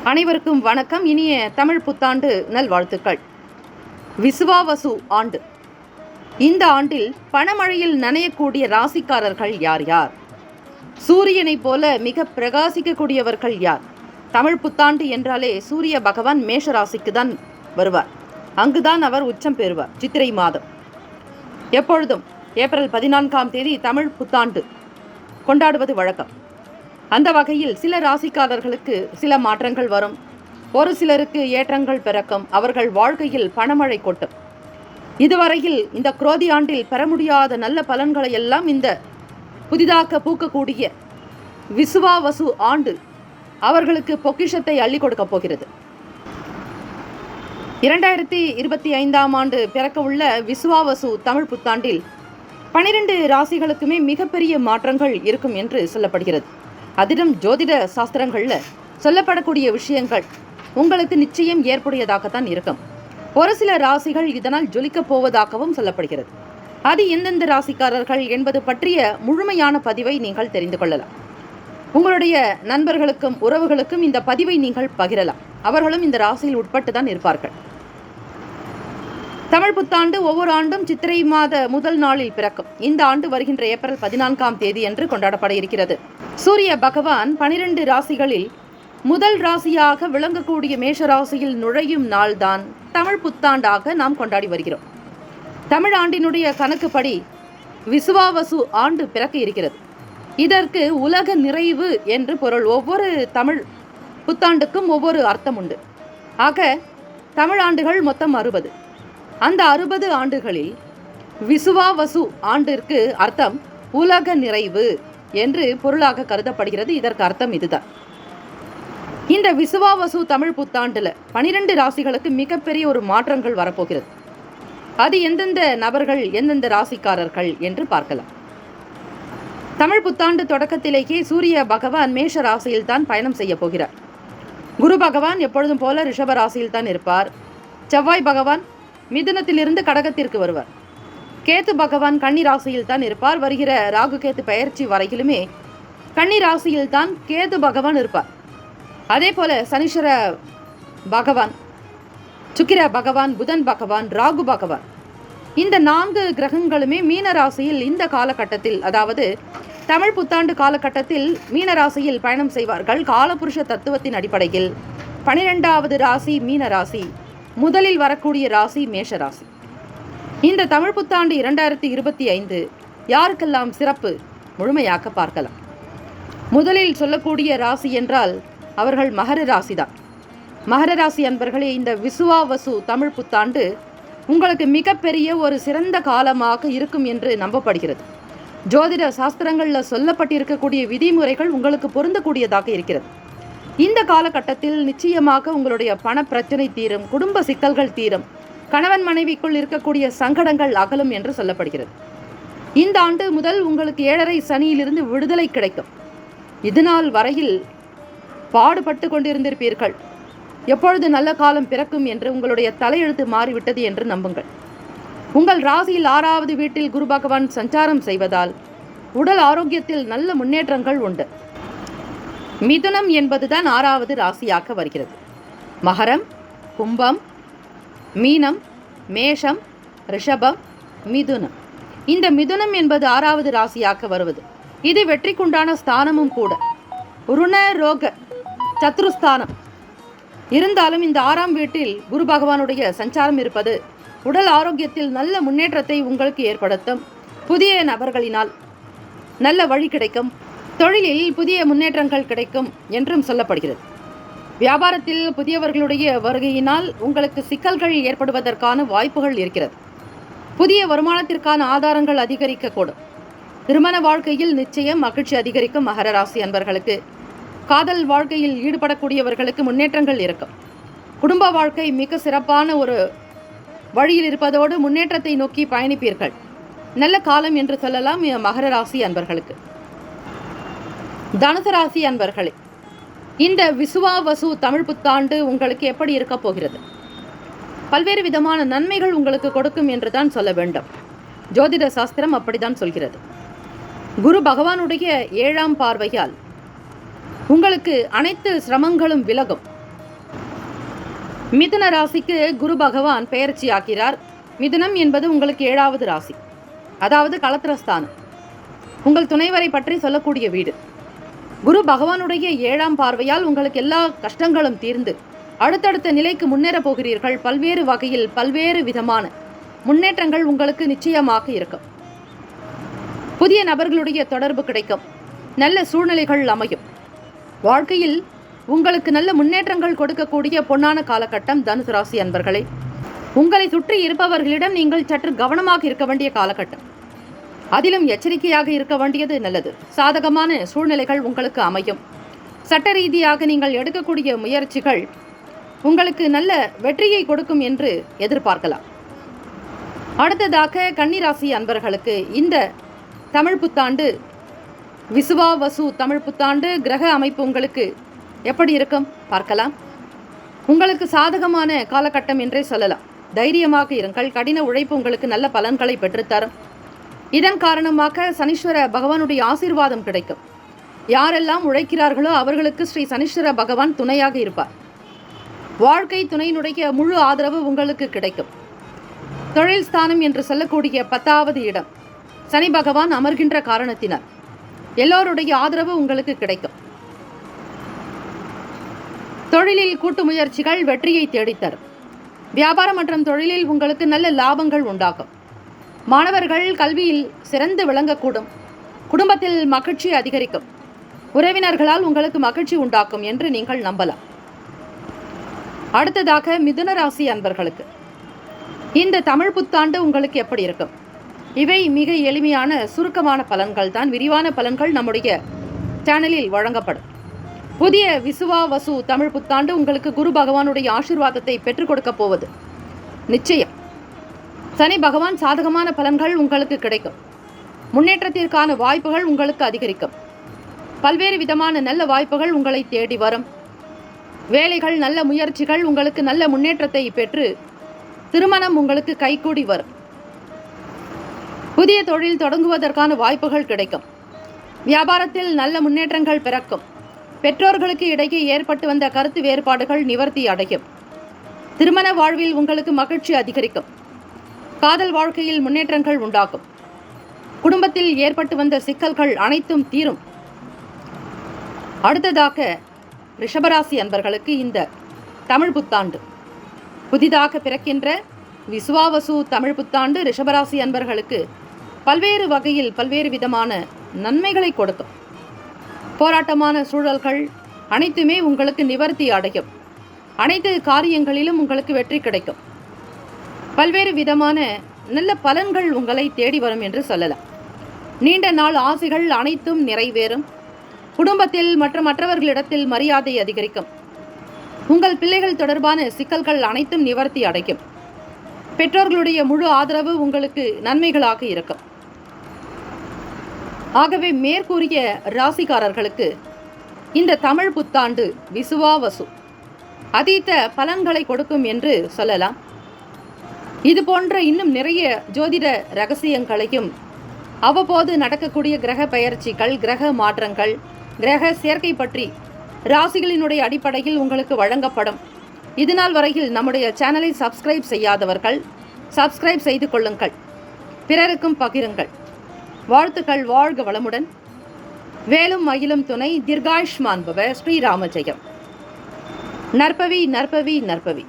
அனைவருக்கும் வணக்கம். இனிய தமிழ் புத்தாண்டு நல்வாழ்த்துக்கள். விசுவாவசு ஆண்டு. இந்த ஆண்டில் பணமழையில் நனையக்கூடிய ராசிக்காரர்கள் யார் யார்? சூரியனை போல மிக பிரகாசிக்கக்கூடியவர்கள் யார்? தமிழ் புத்தாண்டு என்றாலே சூரிய பகவான் மேஷ ராசிக்கு தான் வருவார். அங்குதான் அவர் உச்சம் பெறுவார். சித்திரை மாதம் எப்பொழுதும் ஏப்ரல் 14ஆம் தேதி தமிழ் புத்தாண்டு கொண்டாடுவது வழக்கம். அந்த வகையில் சில ராசிக்காரர்களுக்கு சில மாற்றங்கள் வரும். ஒரு சிலருக்கு ஏற்றங்கள் பிறக்கும். அவர்கள் வாழ்க்கையில் பணமழை கொட்டும். இதுவரையில் இந்த குரோதி ஆண்டில் பெற முடியாத நல்ல பலன்களை எல்லாம் இந்த புதிதாக பூக்கக்கூடிய விசுவாவசு ஆண்டு அவர்களுக்கு பொக்கிஷத்தை அள்ளி கொடுக்க போகிறது. 2025ஆம் ஆண்டு பிறக்க உள்ள விசுவாவசு தமிழ் புத்தாண்டில் 12 ராசிகளுக்குமே மிகப்பெரிய மாற்றங்கள் இருக்கும் என்று சொல்லப்படுகிறது. அதிலும் ஜோதிட சாஸ்திரங்களில் சொல்லப்படக்கூடிய விஷயங்கள் உங்களுக்கு நிச்சயம் ஏற்புடையதாகத்தான் இருக்கும். ஒரு சில ராசிகள் இதனால் ஜொலிக்கப் போவதாகவும் சொல்லப்படுகிறது. அது எந்தெந்த ராசிக்காரர்கள் என்பது பற்றிய முழுமையான பதிவை நீங்கள் தெரிந்து கொள்ளலாம். உங்களுடைய நண்பர்களுக்கும் உறவுகளுக்கும் இந்த பதிவை நீங்கள் பகிரலாம். அவர்களும் இந்த ராசியில் உட்பட்டு தான் இருப்பார்கள். தமிழ் புத்தாண்டு ஒவ்வொரு ஆண்டும் சித்திரை மாத முதல் நாளில் பிறக்கும். இந்த ஆண்டு வருகின்ற ஏப்ரல் 14ஆம் தேதி என்று கொண்டாடப்பட இருக்கிறது. சூரிய பகவான் 12 ராசிகளில் முதல் ராசியாக விளங்கக்கூடிய மேஷ ராசியில் நுழையும் நாள்தான் தமிழ் புத்தாண்டாக நாம் கொண்டாடி வருகிறோம். தமிழ் ஆண்டினுடைய கணக்குப்படி விசுவாவசு ஆண்டு பிறக்க இருக்கிறது. இதற்கு உலக நிறைவு என்று பொருள். ஒவ்வொரு தமிழ் புத்தாண்டுக்கும் ஒவ்வொரு அர்த்தம் உண்டு. ஆக தமிழ் ஆண்டுகள் மொத்தம் 60. அந்த 60 ஆண்டுகளில் விசுவாவசு ஆண்டிற்கு அர்த்தம் உலக நிறைவு என்று பொருளாக கருதப்படுகிறது. இதற்கு அர்த்தம் இதுதான். இந்த விசுவாவசு தமிழ் புத்தாண்டில் 12 ராசிகளுக்கு மிகப்பெரிய ஒரு மாற்றங்கள் வரப்போகிறது. அது எந்தெந்த நபர்கள், எந்தெந்த ராசிக்காரர்கள் என்று பார்க்கலாம். தமிழ் புத்தாண்டு தொடக்கத்திலேயே சூரிய பகவான் மேஷ ராசியில் தான் பயணம் செய்ய போகிறார். குரு பகவான் எப்பொழுதும் போல ரிஷப ராசியில் தான் இருப்பார். செவ்வாய் பகவான் மிதுனத்திலிருந்து கடகத்திற்கு வருவார். கேத்து பகவான் கன்னி ராசியில் தான் இருப்பார். வருகிற ராகு கேத்து பெயர்ச்சி வரையிலுமே கன்னி ராசியில் தான் கேது பகவான் இருப்பார். அதே போல சனீஸ்வர பகவான், சுக்கிர பகவான், புதன் பகவான், ராகு பகவான், இந்த 4 கிரகங்களுமே மீன ராசியில் இந்த காலகட்டத்தில், அதாவது தமிழ் புத்தாண்டு காலகட்டத்தில் மீன ராசியில் பயணம் செய்வார்கள். காலபுருஷ தத்துவத்தின் அடிப்படையில் 12வது ராசி மீன ராசி, முதலில் வரக்கூடிய ராசி மேஷ ராசி. இந்த தமிழ் புத்தாண்டு 2025 யாருக்கெல்லாம் சிறப்பு முழுமையாக்க பார்க்கலாம். முதலில் சொல்லக்கூடிய ராசி என்றால் அவர்கள் மகர ராசி தான். மகர ராசி அன்பர்களே, இந்த விசுவாவசு தமிழ் புத்தாண்டு உங்களுக்கு மிகப்பெரிய ஒரு சிறந்த காலமாக இருக்கும் என்று நம்பப்படுகிறது. ஜோதிட சாஸ்திரங்களில் சொல்லப்பட்டிருக்கக்கூடிய விதிமுறைகள் உங்களுக்கு பொருந்தக்கூடியதாக இருக்கிறது. இந்த காலகட்டத்தில் நிச்சயமாக உங்களுடைய பண பிரச்சனை தீரும், குடும்ப சிக்கல்கள் தீரும், கணவன் மனைவிக்குள் இருக்கக்கூடிய சங்கடங்கள் அகலும் என்று சொல்லப்படுகிறது. இந்த ஆண்டு முதல் உங்களுக்கு 7.5 சனியிலிருந்து விடுதலை கிடைக்கும். இதுநாள் வரையில் பாடுபட்டு கொண்டிருந்திருப்பீர்கள். எப்பொழுது நல்ல காலம் பிறக்கும் என்று உங்களுடைய தலையெழுத்து மாறிவிட்டது என்று நம்புங்கள். உங்கள் ராசியில் 6வது வீட்டில் குரு பகவான் சஞ்சாரம் செய்வதால் உடல் ஆரோக்கியத்தில் நல்ல முன்னேற்றங்கள் உண்டு. மிதுனம் என்பதுதான் 6வது ராசியாக வருகிறது. மகரம், கும்பம், மீனம், மேஷம், ரிஷபம், மிதுனம். இந்த மிதுனம் என்பது 6வது ராசியாக வருவது. இது வெற்றிக்குண்டான ஸ்தானமும் கூட. ருண ரோக சத்ருஸ்தானம் இருந்தாலும் இந்த 6ஆம் வீட்டில் குரு பகவானுடைய சஞ்சாரம் இருப்பது உடல் ஆரோக்கியத்தில் நல்ல முன்னேற்றத்தை உங்களுக்கு ஏற்படுத்தும். புதிய நபர்களினால் நல்ல வழி கிடைக்கும். தொழிலில் புதிய முன்னேற்றங்கள் கிடைக்கும் என்றும் சொல்லப்படுகிறது. வியாபாரத்தில் புதியவர்களுடைய வருகையினால் உங்களுக்கு சிக்கல்கள் ஏற்படுவதற்கான வாய்ப்புகள் இருக்கிறது. புதிய வருமானத்திற்கான ஆதாரங்கள் அதிகரிக்கக்கூடும். திருமண வாழ்க்கையில் நிச்சயம் மகிழ்ச்சி அதிகரிக்கும். மகர ராசி அன்பர்களுக்கு காதல் வாழ்க்கையில் ஈடுபடக்கூடியவர்களுக்கு முன்னேற்றங்கள் இருக்கும். குடும்ப வாழ்க்கை மிக சிறப்பான ஒரு வழியில் இருப்பதோடு முன்னேற்றத்தை நோக்கி பயணிப்பீர்கள். நல்ல காலம் என்று சொல்லலாம் மகர ராசி அன்பர்களுக்கு. தனுசு ராசி அன்பர்களே, இந்த விசுவாவசு தமிழ் புத்தாண்டு உங்களுக்கு எப்படி இருக்க போகிறது? பல்வேறு விதமான நன்மைகள் உங்களுக்கு கொடுக்கும் என்று தான் சொல்ல வேண்டும். ஜோதிட சாஸ்திரம் அப்படித்தான் சொல்கிறது. குரு பகவானுடைய 7ஆம் பார்வையால் உங்களுக்கு அனைத்து சிரமங்களும் விலகும். மிதுன ராசிக்கு குரு பகவான் பெயர்ச்சி ஆகிறார். மிதுனம் என்பது உங்களுக்கு 7வது ராசி, அதாவது களத்திரஸ்தானம், உங்கள் துணைவரை பற்றி சொல்லக்கூடிய வீடு. குரு பகவானுடைய 7ஆம் பார்வையால் உங்களுக்கு எல்லா கஷ்டங்களும் தீர்ந்து அடுத்தடுத்த நிலைக்கு முன்னேற போகிறீர்கள். பல்வேறு வகையில் பல்வேறு விதமான முன்னேற்றங்கள் உங்களுக்கு நிச்சயமாக இருக்கும். புதிய நபர்களுடைய தொடர்பு கிடைக்கும். நல்ல சூழ்நிலைகள் அமையும். வாழ்க்கையில் உங்களுக்கு நல்ல முன்னேற்றங்கள் கொடுக்கக்கூடிய பொன்னான காலகட்டம் தனுசு ராசி அன்பர்களே. உங்களை சுற்றி இருப்பவர்களிடம் நீங்கள் சற்று கவனமாக இருக்க வேண்டிய காலகட்டம். அதிலும் எச்சரிக்கையாக இருக்க வேண்டியது நல்லது. சாதகமான சூழ்நிலைகள் உங்களுக்கு அமையும். சட்ட ரீதியாக நீங்கள் எடுக்கக்கூடிய முயற்சிகள் உங்களுக்கு நல்ல வெற்றியை கொடுக்கும் என்று எதிர்பார்க்கலாம். அடுத்ததாக கன்னிராசி அன்பர்களுக்கு இந்த தமிழ் புத்தாண்டு விசுவாவசு தமிழ் புத்தாண்டு கிரக அமைப்பு உங்களுக்கு எப்படி இருக்கும் பார்க்கலாம். உங்களுக்கு சாதகமான காலகட்டம் என்றே சொல்லலாம். தைரியமாக இருங்கள். கடின உழைப்பு உங்களுக்கு நல்ல பலன்களை பெற்றுத்தரும். இதன் காரணமாக சனீஸ்வர பகவானுடைய ஆசீர்வாதம் கிடைக்கும். யாரெல்லாம் உழைக்கிறார்களோ அவர்களுக்கு ஸ்ரீ சனீஸ்வர பகவான் துணையாக இருப்பார். வாழ்க்கை துணையினுடைய முழு ஆதரவு உங்களுக்கு கிடைக்கும். தொழில் ஸ்தானம் என்று சொல்லக்கூடிய 10வது இடம் சனி பகவான் அமர்கின்ற காரணத்தினால் எல்லோருடைய ஆதரவு உங்களுக்கு கிடைக்கும். தொழிலில் கூட்டு முயற்சிகள் வெற்றியை தேடித்தரும். வியாபாரம் மற்றும் தொழிலில் உங்களுக்கு நல்ல லாபங்கள் உண்டாகும். மாணவர்கள் கல்வியில் சிறந்து விளங்கக்கூடும். குடும்பத்தில் மகிழ்ச்சி அதிகரிக்கும். உறவினர்களால் உங்களுக்கு மகிழ்ச்சி உண்டாக்கும் என்று நீங்கள் நம்பலாம். அடுத்ததாக மிதுன ராசி அன்பர்களுக்கு இந்த தமிழ் புத்தாண்டு உங்களுக்கு எப்படி இருக்கும்? இவை மிக எளிமையான சுருக்கமான பலன்கள் தான். விரிவான பலன்கள் நம்முடைய சேனலில் வழங்கப்படும். புதிய விசுவாவசு தமிழ் புத்தாண்டு உங்களுக்கு குரு பகவானுடைய ஆசீர்வாதத்தை பெற்றுக் கொடுக்க போவது நிச்சயம். சனி பகவான் சாதகமான பலன்கள் உங்களுக்கு கிடைக்கும். முன்னேற்றத்திற்கான வாய்ப்புகள் உங்களுக்கு அதிகரிக்கும். பல்வேறு விதமான நல்ல வாய்ப்புகள் உங்களை தேடி வரும். வேலைகள், நல்ல முயற்சிகள் உங்களுக்கு நல்ல முன்னேற்றத்தை பெற்று திருமணம் உங்களுக்கு கைகூடி வரும். புதிய தொழில் தொடங்குவதற்கான வாய்ப்புகள் கிடைக்கும். வியாபாரத்தில் நல்ல முன்னேற்றங்கள் பிறக்கும். பெற்றோர்களுக்கு இடையே ஏற்பட்டு வந்த கருத்து வேறுபாடுகள் நிவர்த்தி அடையும். திருமண வாழ்வில் உங்களுக்கு மகிழ்ச்சி அதிகரிக்கும். காதல் வாழ்க்கையில் முன்னேற்றங்கள் உண்டாகும். குடும்பத்தில் ஏற்பட்டு வந்த சிக்கல்கள் அனைத்தும் தீரும். அடுத்ததாக ரிஷபராசி அன்பர்களுக்கு இந்த தமிழ் புத்தாண்டு புதிதாக பிறக்கின்ற விசுவாவசு தமிழ் புத்தாண்டு ரிஷபராசி அன்பர்களுக்கு பல்வேறு வகையில் பல்வேறு விதமான நன்மைகளை கொடுக்கும். போராட்டமான சூழல்கள் அனைத்துமே உங்களுக்கு நிவர்த்தி அடையும். அனைத்து காரியங்களிலும் உங்களுக்கு வெற்றி கிடைக்கும். பல்வேறு விதமான நல்ல பலன்கள் உங்களை தேடி வரும் என்று சொல்லலாம். நீண்ட நாள் ஆசைகள் அனைத்தும் நிறைவேறும். குடும்பத்தில் மற்றும் மற்றவர்களிடத்தில் மரியாதை அதிகரிக்கும். உங்கள் பிள்ளைகள் தொடர்பான சிக்கல்கள் அனைத்தும் நிவர்த்தி அடையும். பெற்றோர்களுடைய முழு ஆதரவு உங்களுக்கு நன்மைகளாக இருக்கும். ஆகவே மேற்கூறிய ராசிக்காரர்களுக்கு இந்த தமிழ் புத்தாண்டு விசுவாவசு அதீத பலன்களை கொடுக்கும் என்று சொல்லலாம். இது போன்ற இன்னும் நிறைய ஜோதிட ரகசியங்களையும் அவ்வப்போது நடக்கக்கூடிய கிரக பெயர்ச்சிகள், கிரக மாற்றங்கள், கிரக சேர்க்கை பற்றி ராசிகளினுடைய அடிப்படையில் உங்களுக்கு வழங்கப்படும். இதுநாள் வரையில் நம்முடைய சேனலை சப்ஸ்கிரைப் செய்யாதவர்கள் சப்ஸ்கிரைப் செய்து கொள்ளுங்கள். பிறருக்கும் பகிருங்கள். வாழ்த்துக்கள். வாழ்க வளமுடன். வேலும் மயிலும் துணை. தீர்காயுஷ்மான் பவ. ஸ்ரீராம ஜெயம். நற்பவி நற்பவி நற்பவி.